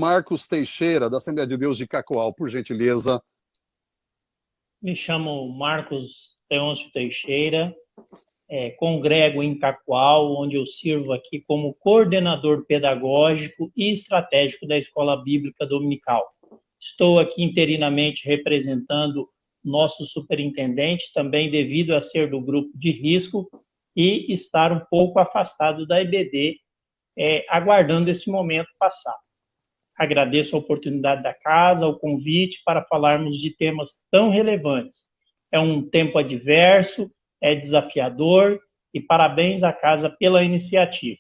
Marcos Teixeira, da Assembleia de Deus de Cacoal, por gentileza. Me chamo Marcos Leôncio Teixeira, congrego em Cacoal, onde eu sirvo aqui como coordenador pedagógico e estratégico da Escola Bíblica Dominical. Estou aqui interinamente representando nosso superintendente, também devido a ser do grupo de risco e estar um pouco afastado da EBD, aguardando esse momento passar. Agradeço a oportunidade da casa, o convite para falarmos de temas tão relevantes. É um tempo adverso, é desafiador e parabéns à casa pela iniciativa.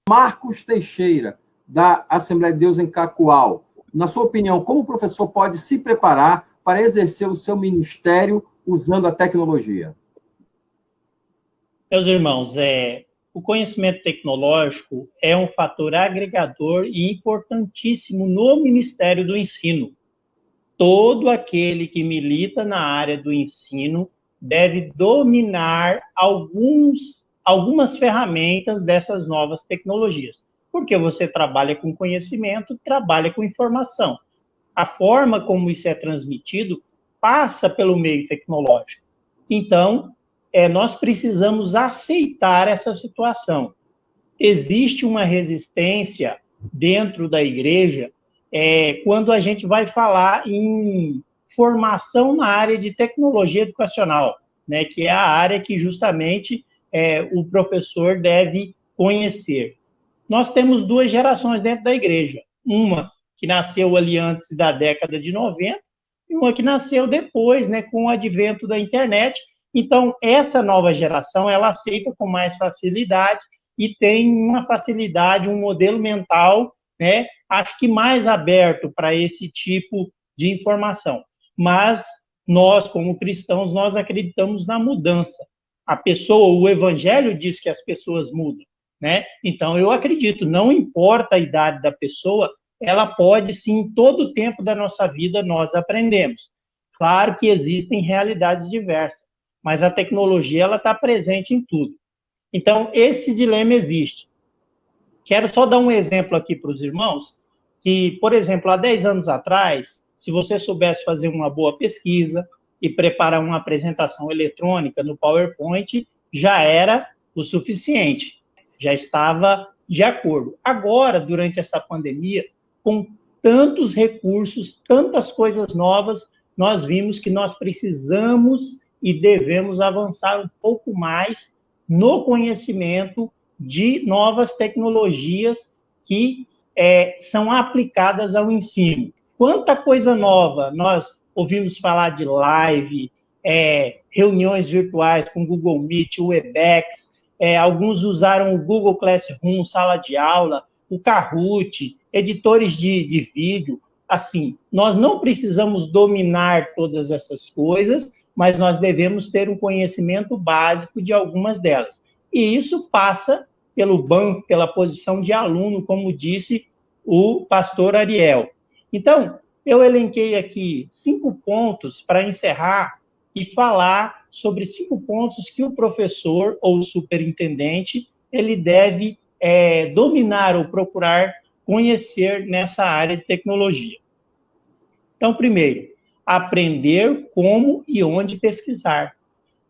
Marcos Teixeira, da Assembleia de Deus em Cacoal. Na sua opinião, como o professor pode se preparar para exercer o seu ministério usando a tecnologia? Meus irmãos, o conhecimento tecnológico é um fator agregador e importantíssimo no Ministério do Ensino. Todo aquele que milita na área do ensino deve dominar algumas ferramentas dessas novas tecnologias, porque você trabalha com conhecimento, trabalha com informação. A forma como isso é transmitido passa pelo meio tecnológico. Então, nós precisamos aceitar essa situação. Existe uma resistência dentro da igreja quando a gente vai falar em formação na área de tecnologia educacional, né, que é a área que justamente o professor deve conhecer. Nós temos duas gerações dentro da igreja, uma que nasceu ali antes da década de 90 e uma que nasceu depois, né, com o advento da internet. Então, essa nova geração, ela aceita com mais facilidade e tem uma facilidade, um modelo mental, né, acho que mais aberto para esse tipo de informação. Mas nós, como cristãos, nós acreditamos na mudança. A pessoa, o evangelho diz que as pessoas mudam, né? Então, eu acredito, não importa a idade da pessoa, ela pode, sim, em todo o tempo da nossa vida, nós aprendemos. Claro que existem realidades diversas, mas a tecnologia ela está presente em tudo. Então, esse dilema existe. Quero só dar um exemplo aqui para os irmãos, que, por exemplo, há 10 anos atrás, se você soubesse fazer uma boa pesquisa e preparar uma apresentação eletrônica no PowerPoint, já era o suficiente, já estava de acordo. Agora, durante essa pandemia, com tantos recursos, tantas coisas novas, nós vimos que nós precisamos e devemos avançar um pouco mais no conhecimento de novas tecnologias que são aplicadas ao ensino. Quanta coisa nova nós ouvimos falar de live, reuniões virtuais com Google Meet, Webex, alguns usaram o Google Classroom, sala de aula, o Kahoot, editores de vídeo. Assim, nós não precisamos dominar todas essas coisas, mas nós devemos ter um conhecimento básico de algumas delas. E isso passa pelo banco, pela posição de aluno, como disse o pastor Ariel. Então, eu elenquei aqui 5 pontos para encerrar e falar sobre 5 pontos que o professor ou o superintendente ele deve dominar ou procurar conhecer nessa área de tecnologia. Então, primeiro, aprender como e onde pesquisar.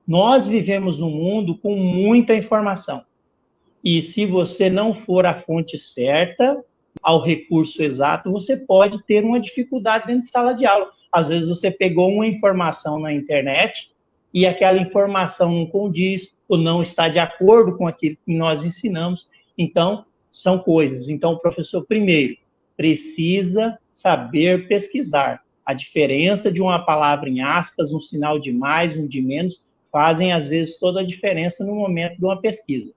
Nós vivemos num mundo com muita informação. E se você não for a fonte certa, ao recurso exato, você pode ter uma dificuldade dentro de sala de aula. Às vezes você pegou uma informação na internet e aquela informação não condiz ou não está de acordo com aquilo que nós ensinamos. Então, são coisas. Então, o professor, primeiro, precisa saber pesquisar. A diferença de uma palavra em aspas, um sinal de mais, um de menos, fazem, às vezes, toda a diferença no momento de uma pesquisa.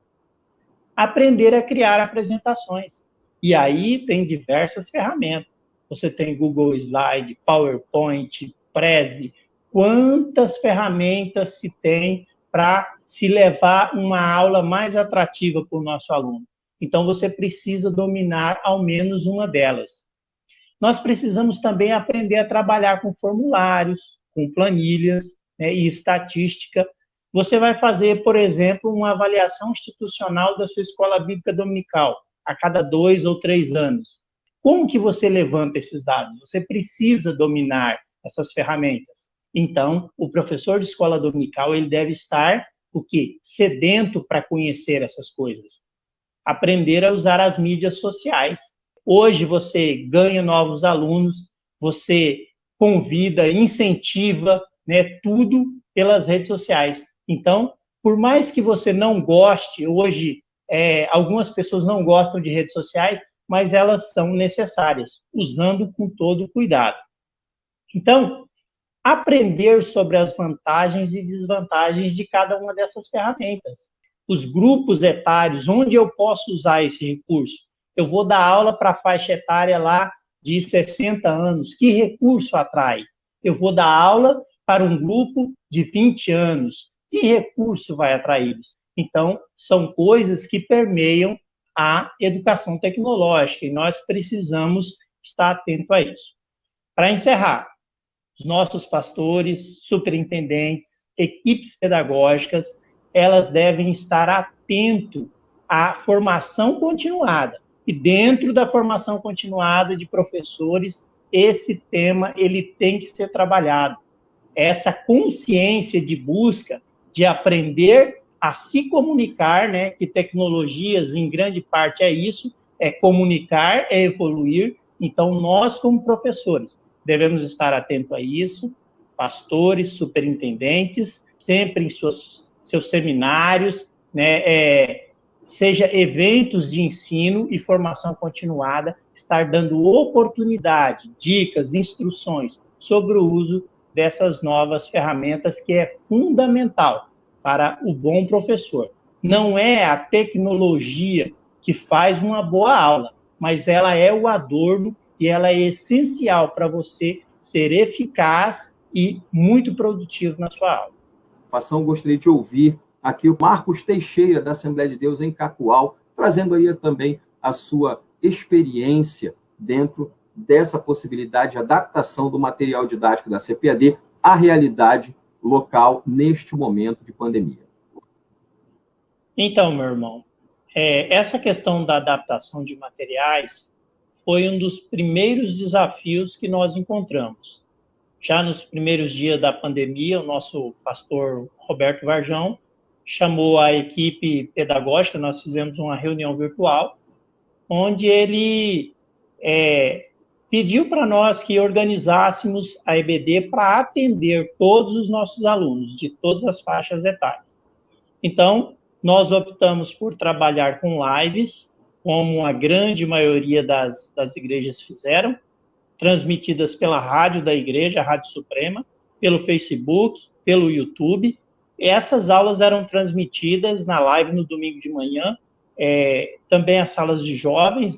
Aprender a criar apresentações. E aí tem diversas ferramentas. Você tem Google Slide, PowerPoint, Prezi. Quantas ferramentas se tem para se levar uma aula mais atrativa para o nosso aluno? Então, você precisa dominar ao menos uma delas. Nós precisamos também aprender a trabalhar com formulários, com planilhas, né, e estatística. Você vai fazer, por exemplo, uma avaliação institucional da sua escola bíblica dominical a cada 2 ou 3 anos. como que você levanta esses dados? Você precisa dominar essas ferramentas. Então, o professor de escola dominical, ele deve estar, o quê? Sedento para conhecer essas coisas. Aprender a usar as mídias sociais. Hoje você ganha novos alunos, você convida, incentiva, né, tudo pelas redes sociais. Então, por mais que você não goste, hoje algumas pessoas não gostam de redes sociais, mas elas são necessárias, usando com todo cuidado. Então, aprender sobre as vantagens e desvantagens de cada uma dessas ferramentas. Os grupos etários, onde eu posso usar esse recurso? Eu vou dar aula para a faixa etária lá de 60 anos. Que recurso atrai? Eu vou dar aula para um grupo de 20 anos. Que recurso vai atraí-los? Então, são coisas que permeiam a educação tecnológica e nós precisamos estar atento a isso. Para encerrar, os nossos pastores, superintendentes, equipes pedagógicas, elas devem estar atentos à formação continuada. E dentro da formação continuada de professores, esse tema ele tem que ser trabalhado. Essa consciência de busca, de aprender a se comunicar, né, que tecnologias, em grande parte, é isso, é comunicar, é evoluir. Então, nós, como professores, devemos estar atentos a isso, pastores, superintendentes, sempre em seus seminários, né, seja eventos de ensino e formação continuada, estar dando oportunidade, dicas, instruções sobre o uso dessas novas ferramentas, que é fundamental para o bom professor. Não é a tecnologia que faz uma boa aula, mas ela é o adorno e ela é essencial para você ser eficaz e muito produtivo na sua aula. Gostaria de ouvir aqui o Marcos Teixeira, da Assembleia de Deus em Cacoal, trazendo aí também a sua experiência dentro dessa possibilidade de adaptação do material didático da CPAD à realidade local neste momento de pandemia. Então, meu irmão, essa questão da adaptação de materiais foi um dos primeiros desafios que nós encontramos. Já nos primeiros dias da pandemia, o nosso pastor Roberto Varjão chamou a equipe pedagógica, nós fizemos uma reunião virtual, onde ele pediu para nós que organizássemos a EBD para atender todos os nossos alunos, de todas as faixas etárias. Então, nós optamos por trabalhar com lives, como a grande maioria das igrejas fizeram, transmitidas pela rádio da igreja, a Rádio Suprema, pelo Facebook, pelo YouTube. Essas aulas eram transmitidas na live no domingo de manhã, também as salas de jovens.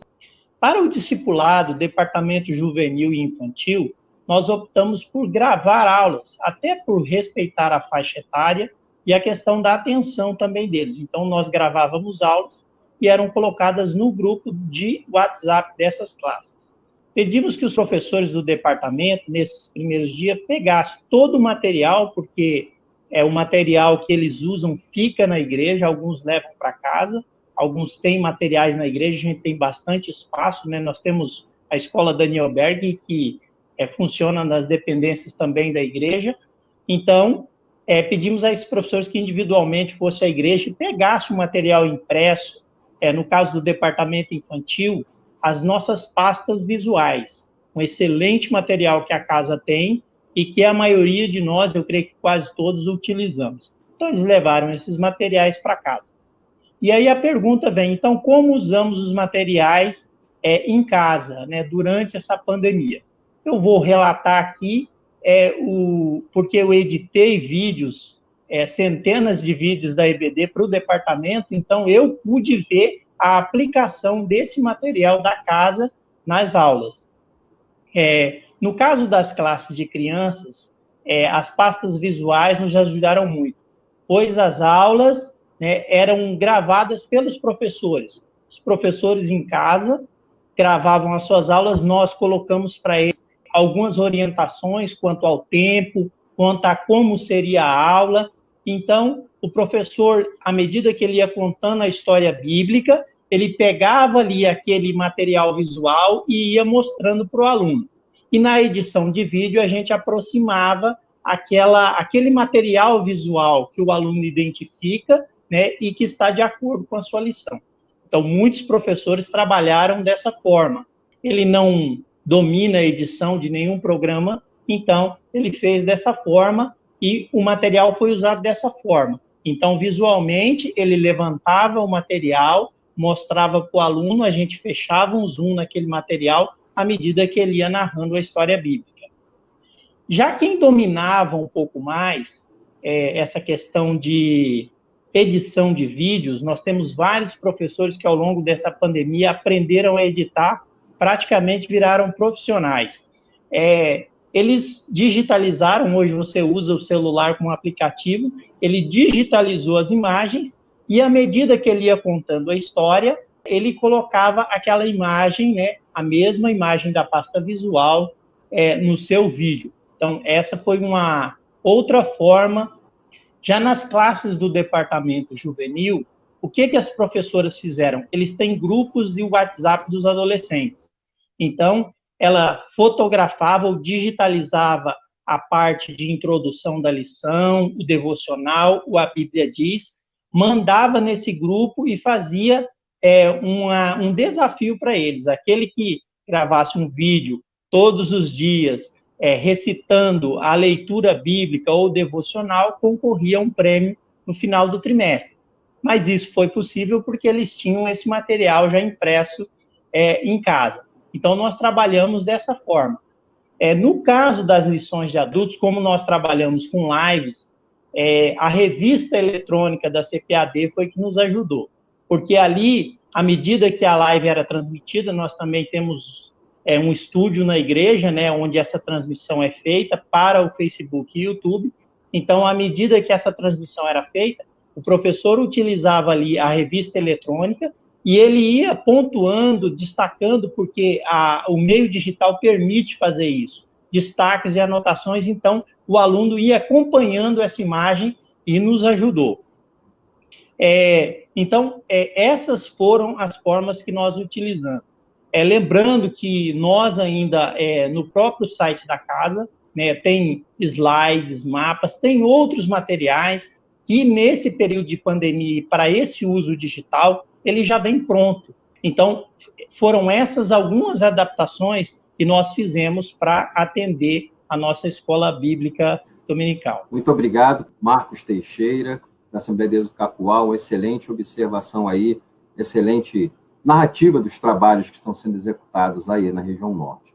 Para o discipulado, departamento juvenil e infantil, nós optamos por gravar aulas, até por respeitar a faixa etária e a questão da atenção também deles. Então, nós gravávamos aulas e eram colocadas no grupo de WhatsApp dessas classes. Pedimos que os professores do departamento, nesses primeiros dias, pegassem todo o material, porque o material que eles usam fica na igreja, alguns levam para casa, alguns têm materiais na igreja, a gente tem bastante espaço, né? Nós temos a escola Daniel Berg, que funciona nas dependências também da igreja. Então, pedimos a esses professores que individualmente fossem à igreja e pegassem o material impresso, no caso do departamento infantil, as nossas pastas visuais, um excelente material que a casa tem e que a maioria de nós, eu creio que quase todos, utilizamos. Então, eles levaram esses materiais para casa. E aí a pergunta vem, então, como usamos os materiais em casa, né, durante essa pandemia? Eu vou relatar aqui, porque eu editei vídeos, centenas de vídeos da EBD para o departamento, então eu pude ver a aplicação desse material da casa nas aulas. No caso das classes de crianças, as pastas visuais nos ajudaram muito, pois as aulas, né, eram gravadas pelos professores. Os professores em casa gravavam as suas aulas, nós colocamos para eles algumas orientações quanto ao tempo, quanto a como seria a aula. Então, o professor, à medida que ele ia contando a história bíblica, ele pegava ali aquele material visual e ia mostrando para o aluno. E na edição de vídeo, a gente aproximava aquele material visual que o aluno identifica, né, e que está de acordo com a sua lição. Então, muitos professores trabalharam dessa forma. Ele não domina a edição de nenhum programa, então ele fez dessa forma e o material foi usado dessa forma. Então, visualmente, ele levantava o material, mostrava para o aluno, a gente fechava um zoom naquele material à medida que ele ia narrando a história bíblica. Já quem dominava um pouco mais essa questão de edição de vídeos, nós temos vários professores que ao longo dessa pandemia aprenderam a editar, praticamente viraram profissionais. Eles digitalizaram, hoje você usa o celular como aplicativo, ele digitalizou as imagens e à medida que ele ia contando a história, ele colocava aquela imagem, né, a mesma imagem da pasta visual no seu vídeo. Então, essa foi uma outra forma. Já nas classes do departamento juvenil, o que as professoras fizeram? Eles têm grupos de WhatsApp dos adolescentes. Então, ela fotografava ou digitalizava a parte de introdução da lição, o devocional, o A Bíblia Diz, mandava nesse grupo e fazia um desafio para eles. Aquele que gravasse um vídeo todos os dias, recitando a leitura bíblica ou devocional, concorria a um prêmio no final do trimestre. Mas isso foi possível porque eles tinham esse material já impresso em casa. Então, nós trabalhamos dessa forma. No caso das lições de adultos, como nós trabalhamos com lives, a revista eletrônica da CPAD foi que nos ajudou. Porque ali, à medida que a live era transmitida, nós também temos um estúdio na igreja, né, onde essa transmissão é feita para o Facebook e YouTube. Então, à medida que essa transmissão era feita, o professor utilizava ali a revista eletrônica e ele ia pontuando, destacando, porque o meio digital permite fazer isso, destaques e anotações, então o aluno ia acompanhando essa imagem e nos ajudou. Então, essas foram as formas que nós utilizamos. Lembrando que nós ainda, no próprio site da casa, né, tem slides, mapas, tem outros materiais que nesse período de pandemia, para esse uso digital, ele já vem pronto. Então, foram essas algumas adaptações que nós fizemos para atender a nossa escola bíblica dominical. Muito obrigado, Marcos Teixeira, da Assembleia de Deus do Cacoal, excelente observação aí, excelente narrativa dos trabalhos que estão sendo executados aí na região norte.